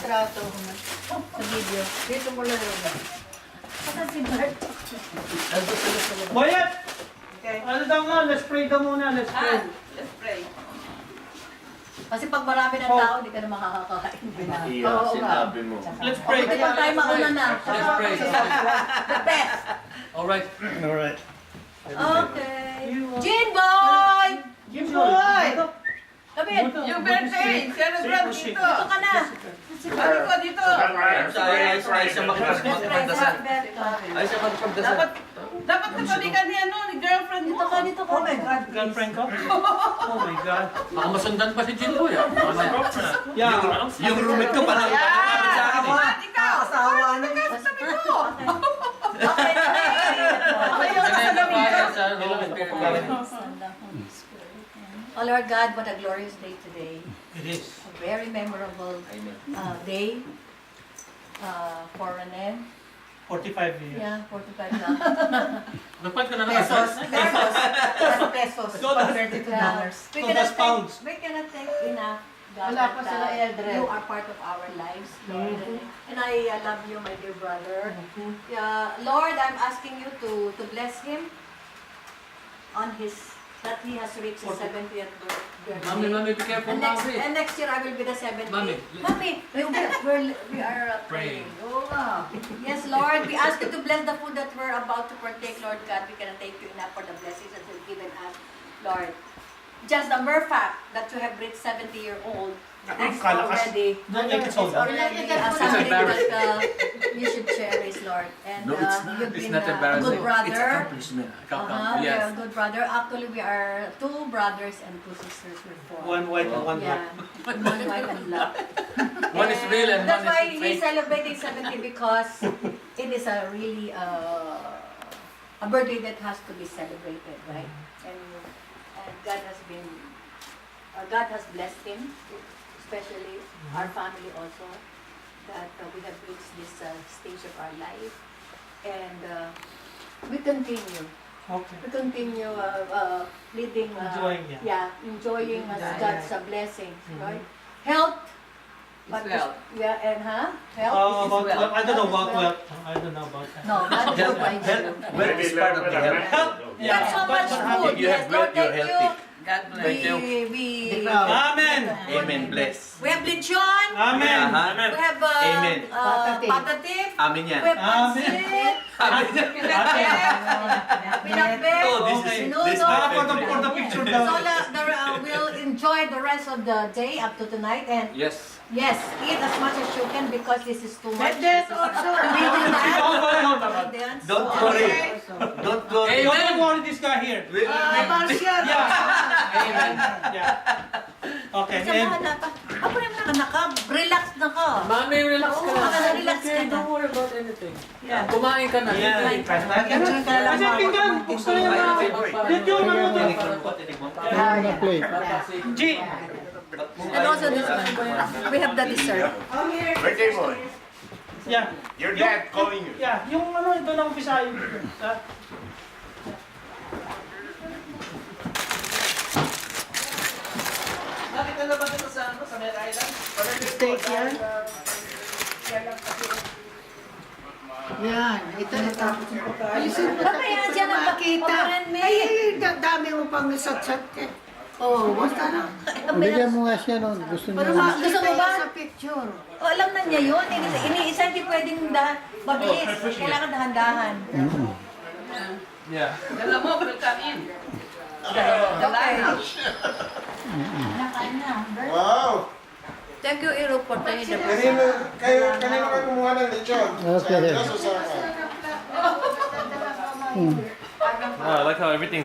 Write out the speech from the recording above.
litrato sa video. Dito mo lang yun. Saan si Bert? Boyet! Okay. Ano daw nga? Let's pray daw muna. Let's pray. Let's pray. Kasi pag marami ng tao, hindi ka na makakakain. Iya, sinabi mo. Let's pray. Okay, pag tayo mauna na. Let's pray. The best. Alright. Alright. Okay. Jean Boy! Jim Boy! David, Yung birthday! Celebrate dito! dito ka na. Dito, dito! Ay siya makipagdasal. Ay siya makipagdasal. Dapat kapalikan ni ni girlfriend mo. Dito ka. Oh my God. Girlfriend ko? Oh my God. Baka masundan pa si Jin Boy ah. Yeah. Yung roommate ko parang kapit sa akin eh. Ikaw! Asawa na yun. Sabi ko! Okay. Oh Lord God, what a glorious day today. It is. A very memorable day for René. 45 years. Yeah, 45 lang. Napad ka na Pesos. That's pesos. Dollars. $32. So that's pounds. We cannot thank enough God Wala pa that, sila, Eldred. you are part of our lives, Lord. And I love you, my dear brother. Lord, I'm asking you to bless him on that he has reached his 70th birthday. Mami, be careful, Mami. And next year I will be the 70th. Mami. Mami, we are praying. Oh, yes, Lord, we ask you to bless the food that we're about to partake, Lord God. We cannot thank you enough for the blessings that you've given us, Lord. Just the mere fact that you have reached 70-year-old is already, Don't make it so bad. something that you should cherish, Lord. And No, it's not. you've It's been not a embarrassing. good brother. It's accomplishment. We are a Yes. good brother. Actually, we are 2 brothers and 2 sisters. We're 4. One white and one black. Yeah, one white and black. One is real and that's one why is he's fake. celebrating 70 because it is a really a birthday that has to be celebrated, right? And God has blessed him, especially our family also, that we have reached this stage of our life, and we continue. Okay. We continue leading, enjoying God's blessings, right? Health, but wealth. health. About, well. I don't know about Well. wealth. I don't know about that. No, God will provide you. Well, it's part of the health. Health. That's so much food. You have Yes, Lord, bread, you're thank healthy. God bless. Thank you. Amen. Amen. Bless. We have lechon. Amen. Aha. We have Amen. patatim. Amin yan. We have pancit. Pinakbet. Oh, this is Sinuno. this is my For the favorite. picture So daw. we'll enjoy the rest of the day up to tonight, and Yes. yes, eat as much as you can because this is too much. That's also. Don't worry. Don't worry. Don't worry this guy here. Yeah. Amen. Yeah. Okay. Samahan And na pa. Ako naman relax na ka. Mami, relax ka Oo, na. relax ka na. Don't worry about anything. Kumain ka na. yeah. Enjoy ka lang. Kasi tingnan, buksan niyo na. Dito yung ano to. G. And also this one. We have the dessert. Birthday boy, Yeah. your dad calling you. Yeah, yung ano ito ng Bisayo. Nakita na ba dito sa Med Island? Steak yan? Yan, ito natapos yung pagkain. Ayusin mo Baka yan dyan ang makita. Ay, dami mo pang sat-sat eh. Oo, basta na. Bigyan mo nga siya no, gusto niya. Para Gusto mo ba? sa picture. Oh, alam na niya yun. Iniisa hindi pwedeng mabilis. Kailangan dahan-dahan. Yeah. Dala mo, pagkain. Okay. Wow! Thank you, Iro, for taking the Kanino kayo kumuha ng lechon? Okay. Sa Pilas o sa I like how everything